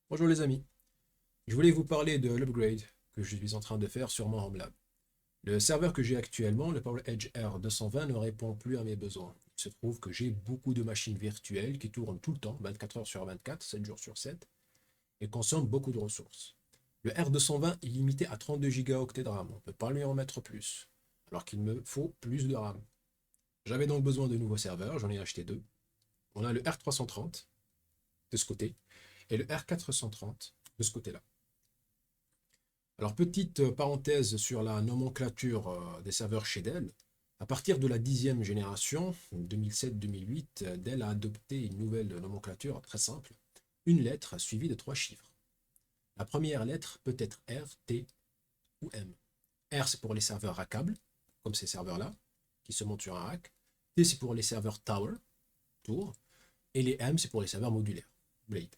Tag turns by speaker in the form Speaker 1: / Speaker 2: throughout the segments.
Speaker 1: Bonjour les amis, je voulais vous parler de l'upgrade que je suis en train de faire sur mon Home Lab. Le serveur que j'ai actuellement, le PowerEdge R220, ne répond plus à mes besoins. Il se trouve que j'ai beaucoup de machines virtuelles qui tournent tout le temps, 24 heures sur 24, 7 jours sur 7, et consomment beaucoup de ressources. Le R220 est limité à 32 Go de RAM, on ne peut pas lui en mettre plus, alors qu'il me faut plus de RAM. J'avais donc besoin de nouveaux serveurs, j'en ai acheté deux. On a le R330 de ce côté et le R430 de ce côté-là. Alors, petite parenthèse sur la nomenclature des serveurs chez Dell. À partir de la 10e génération, 2007-2008, Dell a adopté une nouvelle nomenclature très simple. Une lettre suivie de trois chiffres. La première lettre peut être R, T ou M. R, c'est pour les serveurs à câble, comme ces serveurs-là, qui se montent sur un rack. T, c'est pour les serveurs tower, tour. Et les M, c'est pour les serveurs modulaires, blade.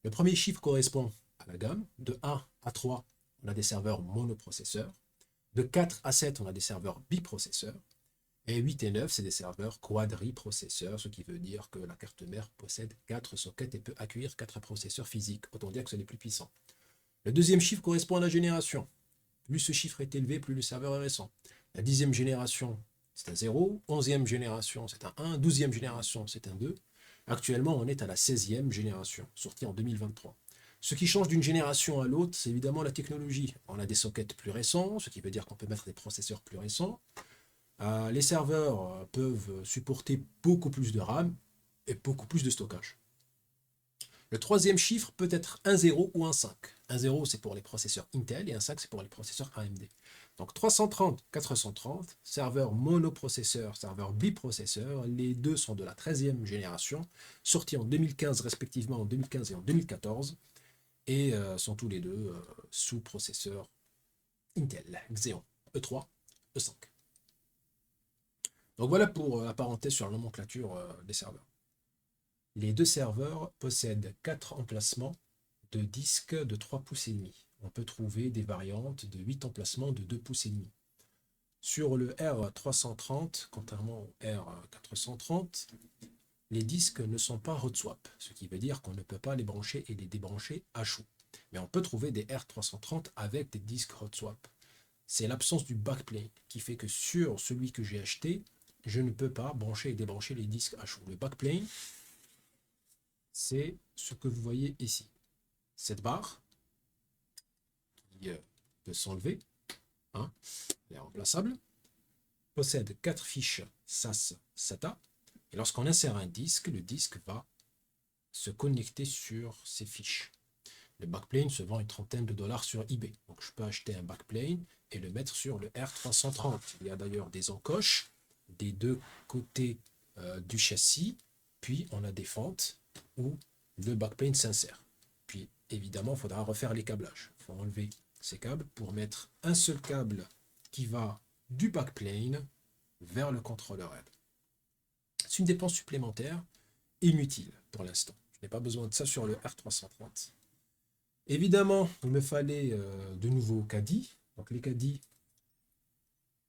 Speaker 1: Le premier chiffre correspond à la gamme. De 1 à 3, on a des serveurs monoprocesseurs. De 4 à 7, on a des serveurs biprocesseurs. Et 8 et 9, c'est des serveurs quadriprocesseurs, ce qui veut dire que la carte mère possède 4 sockets et peut accueillir 4 processeurs physiques. Autant dire que c'est les plus puissants. Le deuxième chiffre correspond à la génération. Plus ce chiffre est élevé, plus le serveur est récent. La 10e génération, c'est un 0. 11e génération, c'est un 1. 12e génération, c'est un 2. Actuellement, on est à la 16e génération, sortie en 2023. Ce qui change d'une génération à l'autre, c'est évidemment la technologie. On a des sockets plus récents, ce qui veut dire qu'on peut mettre des processeurs plus récents. Les serveurs peuvent supporter beaucoup plus de RAM et beaucoup plus de stockage. Le troisième chiffre peut être un 0 ou un 5. Un 0, c'est pour les processeurs Intel et un 5, c'est pour les processeurs AMD. Donc 330, 430, serveur monoprocesseur, serveur biprocesseur, les deux sont de la 13e génération, sortis en 2015 respectivement en 2015 et en 2014, et sont tous les deux sous processeur Intel, Xeon, E3, E5. Donc voilà pour la parenthèse sur la nomenclature des serveurs. Les deux serveurs possèdent 4 emplacements de disques de 3 pouces et demi. On peut trouver des variantes de 8 emplacements de 2 pouces et demi. Sur le R330, contrairement au R430, les disques ne sont pas hot swap, ce qui veut dire qu'on ne peut pas les brancher et les débrancher à chaud. Mais on peut trouver des R330 avec des disques hot swap. C'est l'absence du backplane qui fait que sur celui que j'ai acheté, je ne peux pas brancher et débrancher les disques à chaud. Le backplane, c'est ce que vous voyez ici. Cette barre qui peut s'enlever, hein, elle est remplaçable, possède 4 fiches SAS SATA. Et lorsqu'on insère un disque, le disque va se connecter sur ces fiches. Le backplane se vend une trentaine de dollars sur eBay. Donc je peux acheter un backplane et le mettre sur le R330. Il y a d'ailleurs des encoches des deux côtés du châssis. Puis on a des fentes où le backplane s'insère. Puis évidemment, il faudra refaire les câblages. Il faut enlever ces câbles pour mettre un seul câble qui va du backplane vers le contrôleur head. C'est une dépense supplémentaire inutile pour l'instant. Je n'ai pas besoin de ça sur le R330. Évidemment, il me fallait de nouveaux caddies. Donc les caddies,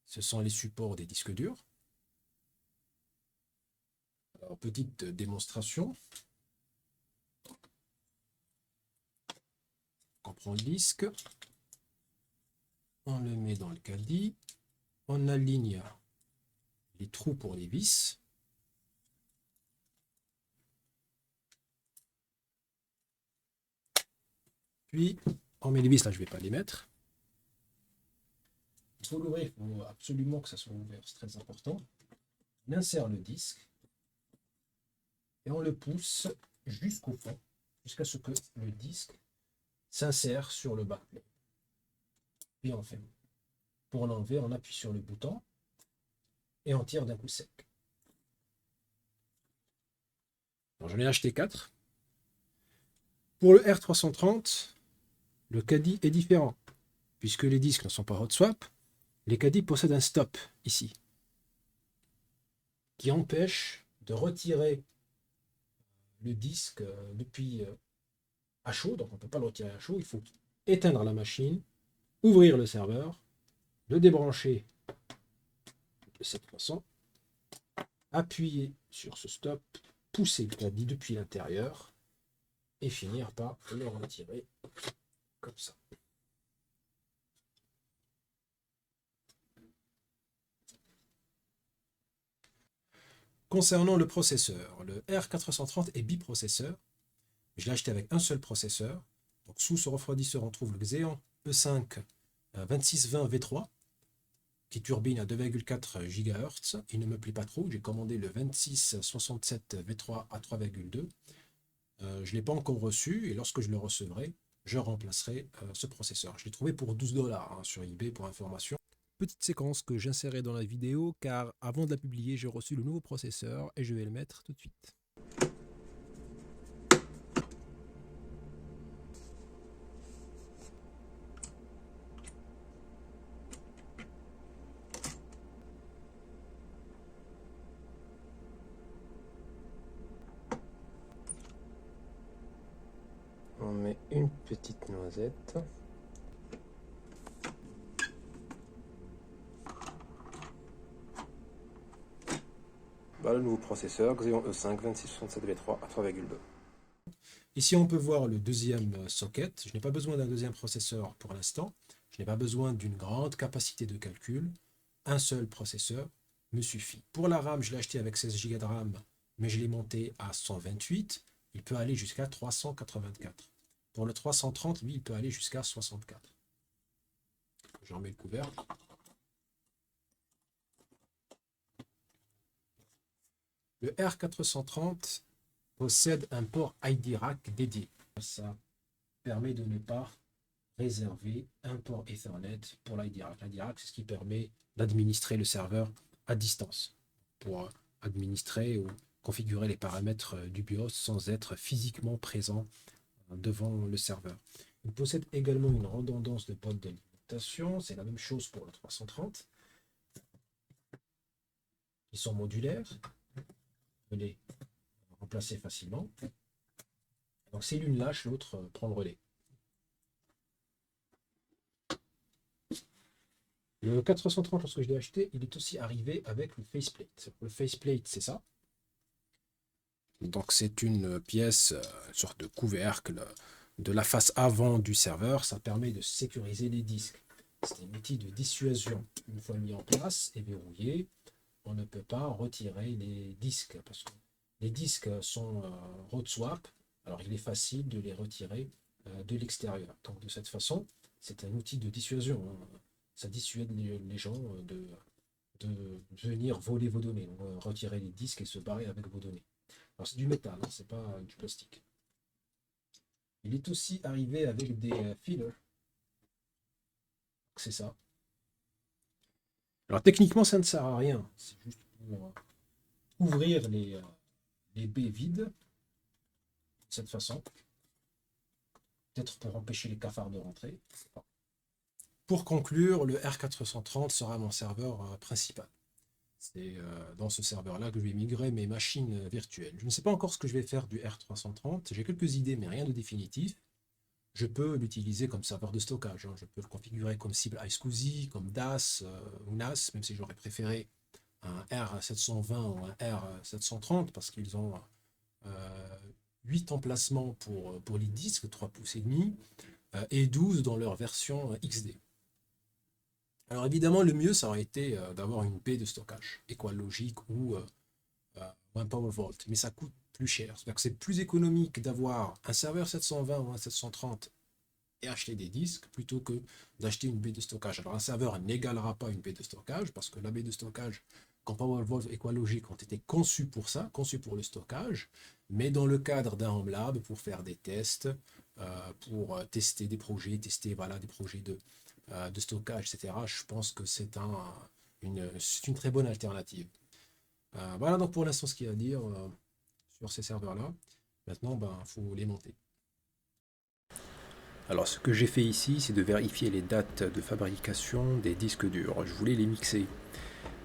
Speaker 1: ce sont les supports des disques durs. Alors, petite démonstration. On prend le disque, on le met dans le caddie, on aligne les trous pour les vis. Puis, on met les vis, là je ne vais pas les mettre. Il faut l'ouvrir, il faut absolument que ça soit ouvert, c'est très important. On insère le disque et on le pousse jusqu'au fond, jusqu'à ce que le disque s'insère sur le backplane. Puis on ferme. Pour l'enlever, on appuie sur le bouton et on tire d'un coup sec. J'en ai acheté 4. Pour le R330, le caddie est différent. Puisque les disques ne sont pas hot swap, les caddies possèdent un stop ici, qui empêche de retirer le disque depuis à chaud. Donc on ne peut pas le retirer à chaud, il faut éteindre la machine, ouvrir le serveur, le débrancher de cette façon, appuyer sur ce stop, pousser le caddie depuis l'intérieur, et finir par le retirer comme ça. Concernant le processeur, le R430 est biprocesseur. Je l'ai acheté avec un seul processeur. Donc, sous ce refroidisseur, on trouve le Xeon E5 2620 V3 qui turbine à 2,4 GHz. Il ne me plaît pas trop. J'ai commandé le 2667 V3 à 3,2. Je ne l'ai pas encore reçu et lorsque je le recevrai, je remplacerai ce processeur. Je l'ai trouvé pour 12 $ sur eBay pour information. Petite séquence que j'insérerai dans la vidéo car avant de la publier, j'ai reçu le nouveau processeur et je vais le mettre tout de suite. On met une petite noisette. Voilà le nouveau processeur Xeon E5 2667 V3 à 3,2. Ici, on peut voir le deuxième socket. Je n'ai pas besoin d'un deuxième processeur pour l'instant. Je n'ai pas besoin d'une grande capacité de calcul. Un seul processeur me suffit. Pour la RAM, je l'ai acheté avec 16 Go de RAM, mais je l'ai monté à 128. Il peut aller jusqu'à 384. Pour le 330, lui, il peut aller jusqu'à 64. Je remets le couvercle. Le R430 possède un port ID Rack dédié. Ça permet de ne pas réserver un port Ethernet pour l'ID Rack. L'ID Rack, c'est ce qui permet d'administrer le serveur à distance pour administrer ou configurer les paramètres du BIOS sans être physiquement présent devant le serveur. Il possède également une redondance de potes d'alimentation. C'est la même chose pour le 330. Ils sont modulaires. Vous les remplacer facilement. Donc si l'une lâche, l'autre prend le relais. Le 430, lorsque je l'ai acheté, il est aussi arrivé avec le faceplate. Le faceplate, c'est ça. Donc c'est une pièce, une sorte de couvercle de la face avant du serveur. Ça permet de sécuriser les disques. C'est un outil de dissuasion. Une fois mis en place et verrouillé, on ne peut pas retirer les disques parce que les disques sont road swap. Alors il est facile de les retirer de l'extérieur. Donc de cette façon, c'est un outil de dissuasion. Ça dissuade les gens de venir voler vos données, donc, retirer les disques et se barrer avec vos données. Alors c'est du métal, hein, c'est pas du plastique. Il est aussi arrivé avec des fillers. C'est ça. Alors techniquement, ça ne sert à rien. C'est juste pour ouvrir les baies vides de cette façon. Peut-être pour empêcher les cafards de rentrer. Pour conclure, le R430 sera mon serveur principal. C'est dans ce serveur-là que je vais migrer mes machines virtuelles. Je ne sais pas encore ce que je vais faire du R330. J'ai quelques idées, mais rien de définitif. Je peux l'utiliser comme serveur de stockage. Je peux le configurer comme cible iSCSI, comme DAS ou NAS, même si j'aurais préféré un R720 ou un R730 parce qu'ils ont 8 emplacements pour les disques, 3,5 pouces et 12 dans leur version XD. Alors évidemment, le mieux, ça aurait été d'avoir une baie de stockage, EqualLogic ou un PowerVault, mais ça coûte plus cher. C'est-à-dire que c'est plus économique d'avoir un serveur 720 ou un 730 et acheter des disques plutôt que d'acheter une baie de stockage. Alors un serveur n'égalera pas une baie de stockage parce que la baie de stockage, quand PowerVault et EqualLogic ont été conçus pour ça, conçus pour le stockage, mais dans le cadre d'un Home Lab pour faire des tests, pour tester des projets, tester voilà, des projets de stockage, etc. Je pense que c'est une très bonne alternative. Voilà donc pour l'instant ce qu'il y a à dire sur ces serveurs-là. Maintenant, il faut les monter. Alors ce que j'ai fait ici, c'est de vérifier les dates de fabrication des disques durs. Je voulais les mixer.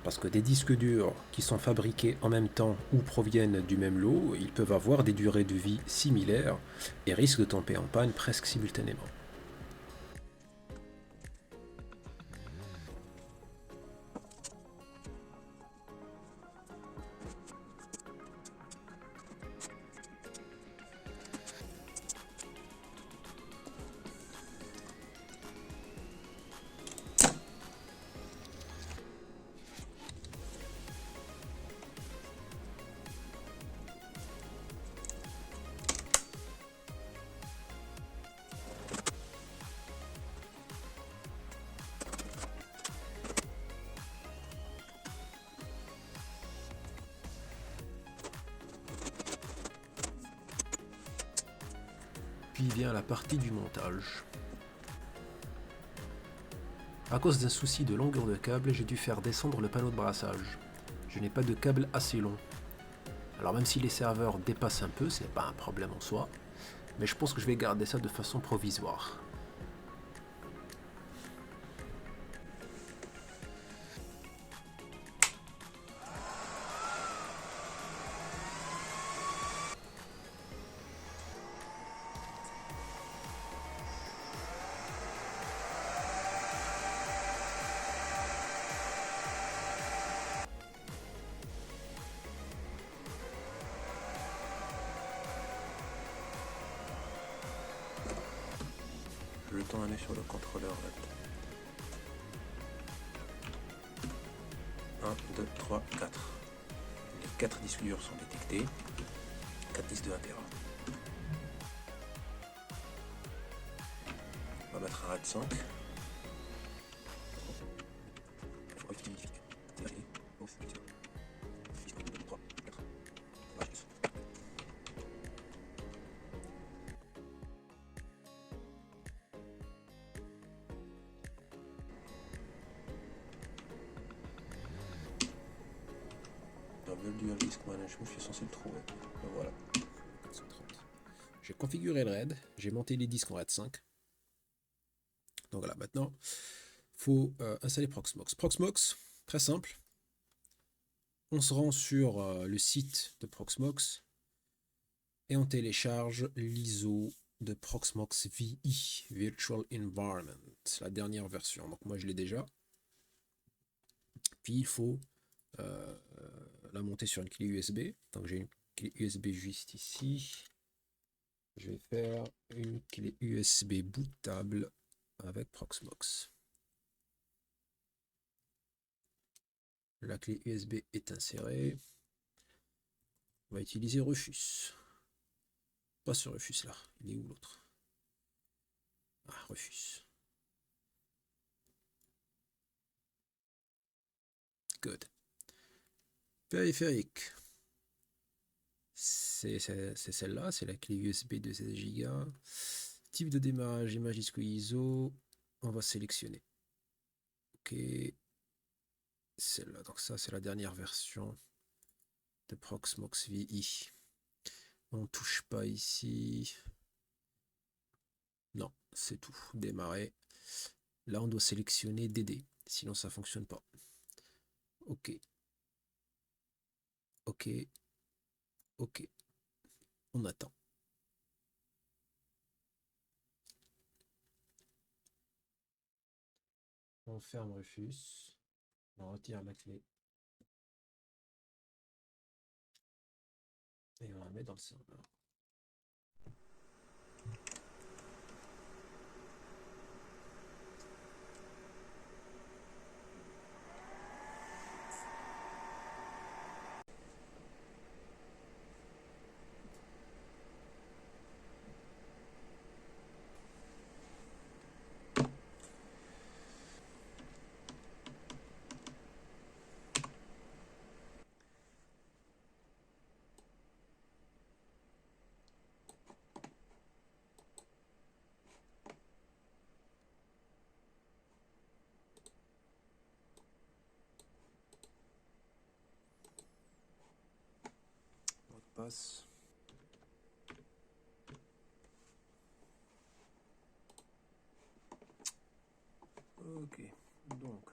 Speaker 1: Parce que des disques durs qui sont fabriqués en même temps ou proviennent du même lot, ils peuvent avoir des durées de vie similaires et risquent de tomber en panne presque simultanément. puis vient la partie du montage. À cause d'un souci de longueur de câble, j'ai dû faire descendre le panneau de brassage. Je n'ai pas de câble assez long. Alors même si les serveurs dépassent un peu, ce n'est pas un problème en soi, mais je pense que je vais garder ça de façon provisoire.
Speaker 2: Jetons un œil sur le contrôleur. 1, 2, 3, 4. Les 4 disques durs sont détectés. 4 disques de 1 Tera. On va mettre un RAID 5. Le dual disk management, je suis censé le trouver. Le voilà.
Speaker 1: 430. J'ai configuré le RAID, j'ai monté les disques en RAID 5. Donc voilà, maintenant, il faut installer Proxmox. Proxmox, très simple. On se rend sur le site de Proxmox et on télécharge l'ISO de Proxmox VE, Virtual Environment, la dernière version. Donc moi je l'ai déjà. Puis il faut la monter sur une clé USB. Donc j'ai une clé USB juste ici. Je vais faire une clé USB bootable avec Proxmox. La clé USB est insérée. On va utiliser Rufus. Pas ce Rufus là. Il est où l'autre? Ah, Rufus. Good. Périphérique. C'est celle-là, c'est la clé USB de 16 Go. Type de démarrage, image disque ISO. On va sélectionner. Ok. Celle-là, donc ça c'est la dernière version de Proxmox VE. On touche pas ici. Non, c'est tout. Démarrer. Là on doit sélectionner DD, sinon ça fonctionne pas. Ok. Ok. Ok. On attend. On ferme Rufus. On retire la clé. Et on la met dans le serveur.
Speaker 2: Mot de passe. Ok, donc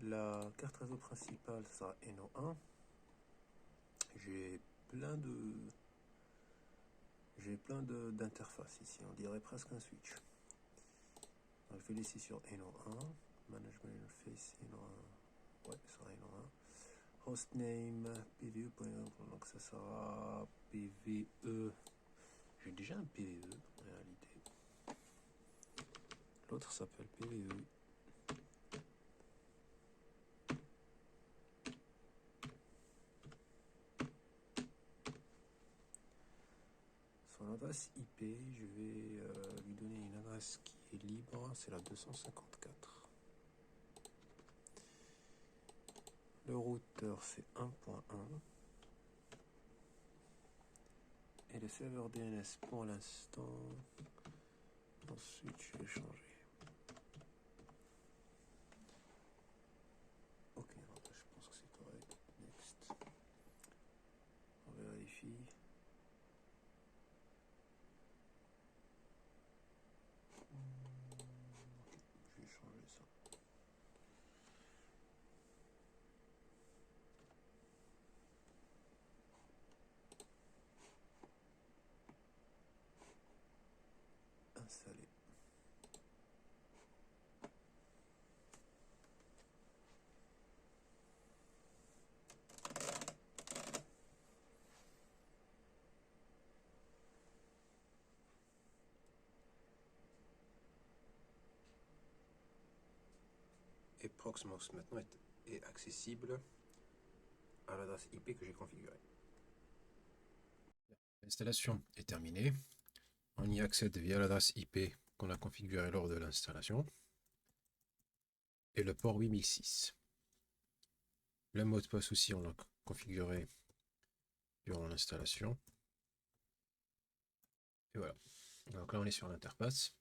Speaker 2: la carte réseau principale sera NO1. J'ai plein d'interfaces ici, on dirait presque un switch. Donc, je vais laisser sur NO1, management interface NO1, ouais, ça sera NO1. Hostname PVE, donc ça sera PVE. J'ai déjà un PVE en réalité. L'autre s'appelle PVE. Son adresse IP, je vais lui donner une adresse qui est libre, c'est la 254. Le routeur c'est 1.1 et le serveur DNS pour l'instant. Ensuite, je vais changer. Ok, je pense que c'est correct. Next. On vérifie. Je vais changer ça. Installer. Et Proxmox maintenant est accessible à l'adresse IP que j'ai configurée.
Speaker 1: L'installation est terminée. On y accède via l'adresse IP qu'on a configurée lors de l'installation et le port 8006. Le mot de passe aussi, on l'a configuré durant l'installation. Et voilà. Donc là, on est sur l'interface.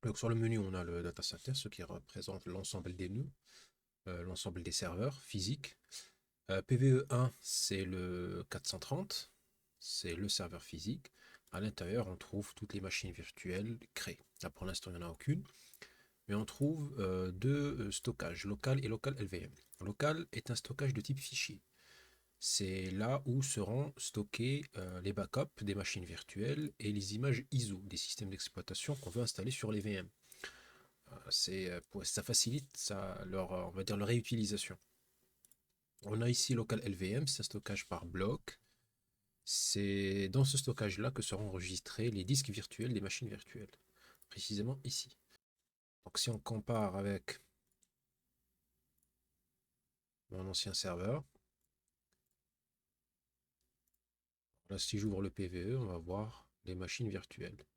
Speaker 1: Donc sur le menu, on a le data center, ce qui représente l'ensemble des nœuds, l'ensemble des serveurs physiques. PVE1, c'est le 430, c'est le serveur physique. À l'intérieur, on trouve toutes les machines virtuelles créées. Là, pour l'instant, il n'y en a aucune. Mais on trouve deux stockages, local et local LVM. Local est un stockage de type fichier. C'est là où seront stockés les backups des machines virtuelles et les images ISO des systèmes d'exploitation qu'on veut installer sur les VM. Ça facilite on va dire, leur réutilisation. On a ici local LVM, c'est un stockage par bloc. C'est dans ce stockage-là que seront enregistrés les disques virtuels des machines virtuelles, précisément ici. Donc si on compare avec mon ancien serveur, là si j'ouvre le PVE, on va voir les machines virtuelles.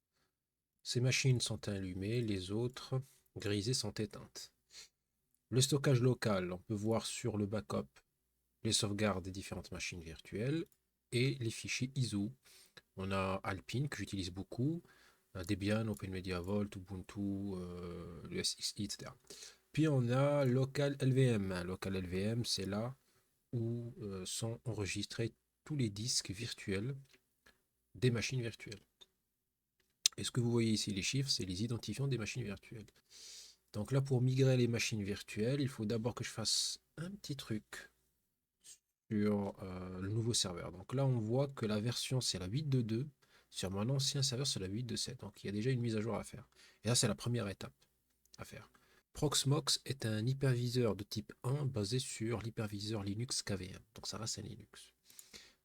Speaker 1: Ces machines sont allumées, les autres grisées sont éteintes. Le stockage local, on peut voir sur le backup les sauvegardes des différentes machines virtuelles et les fichiers ISO. On a Alpine que j'utilise beaucoup, Debian, OpenMediaVault, Ubuntu, le SXI, etc. Puis on a Local LVM. Local LVM, c'est là où sont enregistrés tous les disques virtuels des machines virtuelles. Et ce que vous voyez ici, les chiffres, c'est les identifiants des machines virtuelles. Donc là, pour migrer les machines virtuelles, il faut d'abord que je fasse un petit truc sur le nouveau serveur. Donc là, on voit que la version, c'est la 8.2.2. Sur mon ancien serveur, c'est la 8.2.7. Donc il y a déjà une mise à jour à faire. Et là, c'est la première étape à faire. Proxmox est un hyperviseur de type 1 basé sur l'hyperviseur Linux KVM. Donc ça reste un Linux.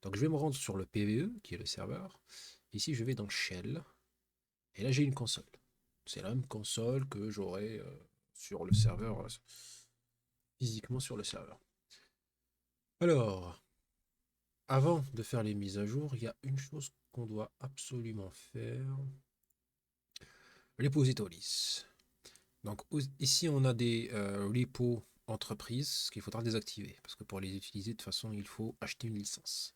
Speaker 1: Donc je vais me rendre sur le PVE, qui est le serveur. Ici, je vais dans Shell. Et là, j'ai une console. C'est la même console que j'aurai sur le serveur, physiquement sur le serveur. Alors, avant de faire les mises à jour, il y a une chose qu'on doit absolument faire. Repositories. Donc ici, on a des repos entreprises qu'il faudra désactiver. Parce que pour les utiliser, de toute façon, il faut acheter une licence.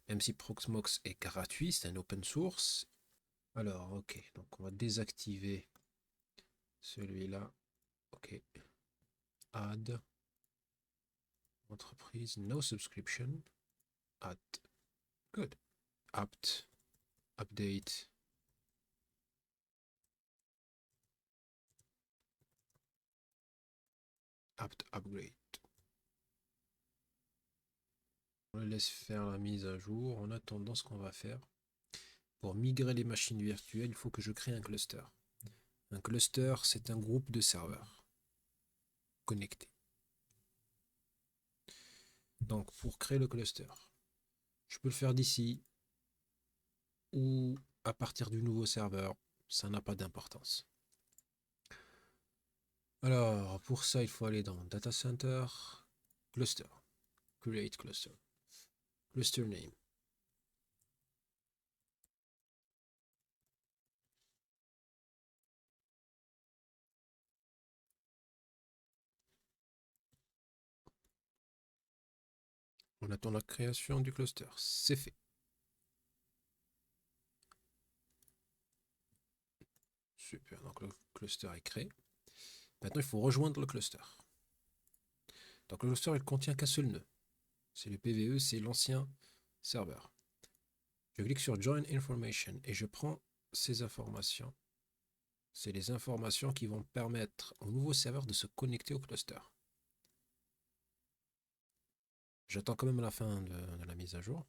Speaker 1: Même si Proxmox est gratuit, c'est un open source. Alors, ok. Donc on va désactiver celui-là. Ok. Add. Entreprise. No subscription. Add. Good. Apt. Update. Apt upgrade. On le laisse faire la mise à jour. En attendant, ce qu'on va faire, pour migrer les machines virtuelles, il faut que je crée un cluster. Un cluster, c'est un groupe de serveurs connectés. Donc, pour créer le cluster, je peux le faire d'ici ou à partir du nouveau serveur. Ça n'a pas d'importance. Alors, pour ça, il faut aller dans Data Center, Cluster, Create Cluster, Cluster Name. On attend la création du cluster. C'est fait. Super, donc le cluster est créé. Maintenant, il faut rejoindre le cluster. Donc le cluster, il contient qu'un seul nœud. C'est le PVE, c'est l'ancien serveur. Je clique sur Join Information et je prends ces informations. C'est les informations qui vont permettre au nouveau serveur de se connecter au cluster. J'attends quand même la fin de la mise à jour.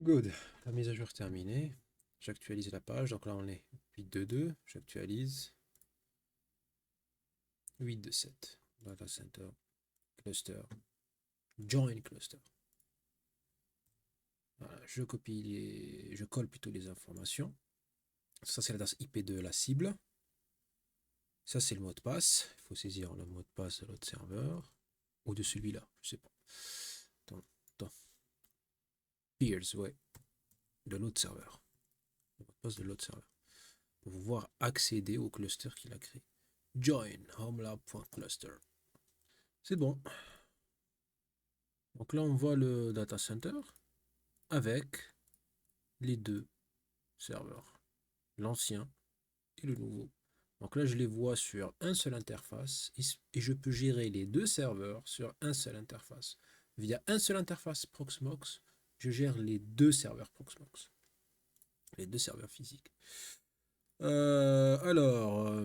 Speaker 1: Good, la mise à jour est terminée. J'actualise la page, donc là on est 8.2.2, j'actualise 8.2.7, Data Center, Cluster, Join Cluster. Voilà, je copie je colle plutôt les informations. Ça c'est l'adresse IP de la cible. Ça c'est le mot de passe. Il faut saisir le mot de passe de l'autre serveur ou de celui-là, je sais pas. Attends. Peers, ouais, de l'autre serveur. Le mot de passe de l'autre serveur. Pour pouvoir accéder au cluster qu'il a créé. Join homelab.cluster. C'est bon. Donc là, on voit le data center avec les deux serveurs, l'ancien et le nouveau. Donc là, je les vois sur un seul interface et je peux gérer les deux serveurs sur un seul interface. Via un seul interface Proxmox, je gère les deux serveurs Proxmox, les deux serveurs physiques.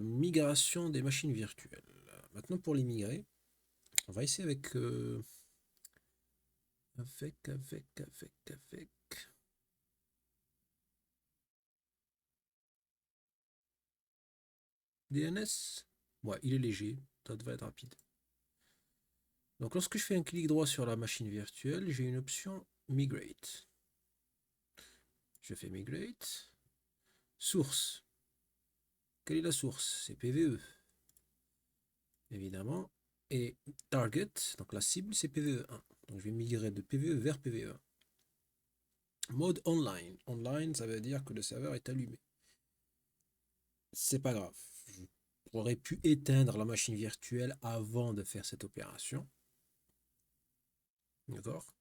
Speaker 1: Migration des machines virtuelles. Maintenant, pour les migrer, on va essayer avec DNS. Ouais, il est léger, ça devrait être rapide. Donc lorsque je fais un clic droit sur la machine virtuelle, j'ai une option Migrate. Je fais Migrate. Source. Quelle est la source? C'est PVE. Évidemment. Et Target, donc la cible, c'est PVE1. Donc je vais migrer de PVE vers PVE1. Mode online. Online, ça veut dire que le serveur est allumé. C'est pas grave. J'aurais pu éteindre la machine virtuelle avant de faire cette opération. D'accord.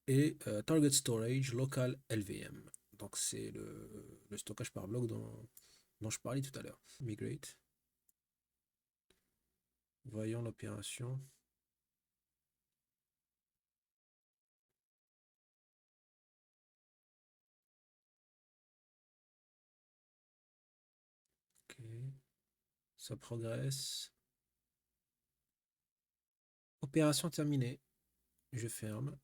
Speaker 1: Et Target Storage Local LVM. Donc c'est le stockage par bloc dont je parlais tout à l'heure. Migrate. Voyons l'opération. Ok. Ça progresse. Opération terminée. Je ferme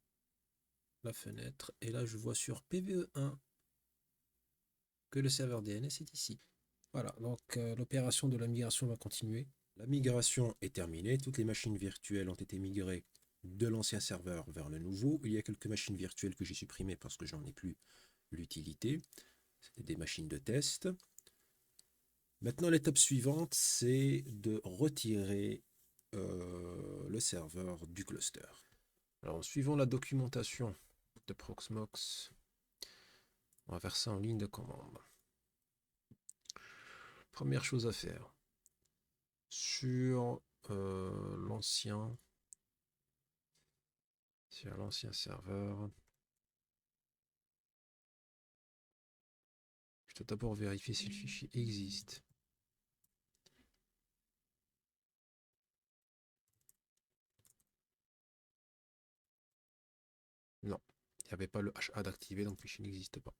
Speaker 1: la fenêtre et là je vois sur PVE1 que le serveur DNS est ici. Voilà, donc l'opération de la migration va continuer. La migration est terminée, toutes les machines virtuelles ont été migrées de l'ancien serveur vers le nouveau. Il y a quelques machines virtuelles que j'ai supprimées parce que j'en ai plus l'utilité. C'était des machines de test. Maintenant, l'étape suivante, c'est de retirer le serveur du cluster. Alors, en suivant la documentation de Proxmox, on va faire ça en ligne de commande. Première chose à faire, sur l'ancien serveur, je dois d'abord vérifier si le fichier existe. Non, il n'y avait pas le HA d'activer, donc le fichier n'existe pas.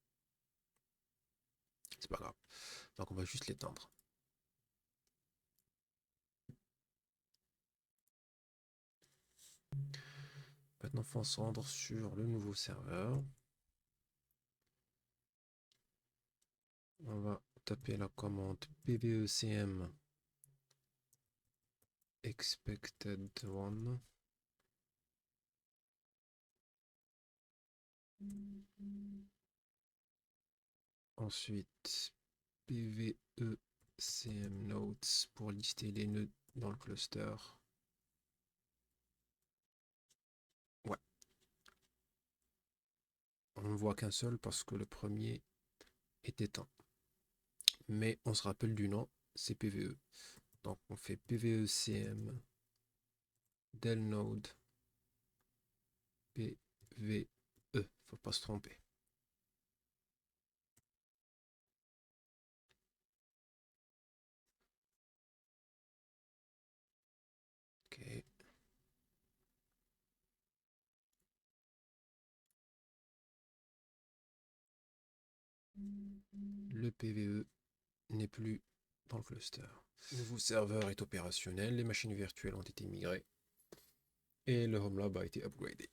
Speaker 1: C'est pas grave. Donc on va juste l'éteindre. Maintenant, il faut se rendre sur le nouveau serveur. On va taper la commande pvecm expected one. Ensuite, pvecm notes pour lister les nœuds dans le cluster. Ouais. On ne voit qu'un seul parce que le premier est éteint. Mais on se rappelle du nom, c'est PVE. Donc on fait pvecm del node PVE, faut pas se tromper. Ok. Le PVE n'est plus dans le cluster. Le nouveau serveur est opérationnel, les machines virtuelles ont été migrées et le Homelab a été upgradé.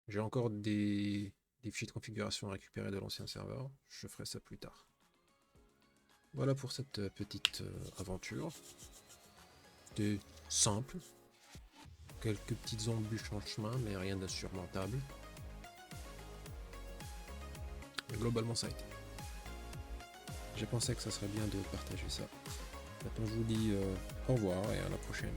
Speaker 1: J'ai encore des fichiers de configuration à récupérer de l'ancien serveur, je ferai ça plus tard. Voilà pour cette petite aventure. C'était simple, quelques petites embûches en chemin, mais rien d'insurmontable. Globalement, ça a été. J'ai pensé que ça serait bien de partager ça. Maintenant, je vous dis au revoir et à la prochaine.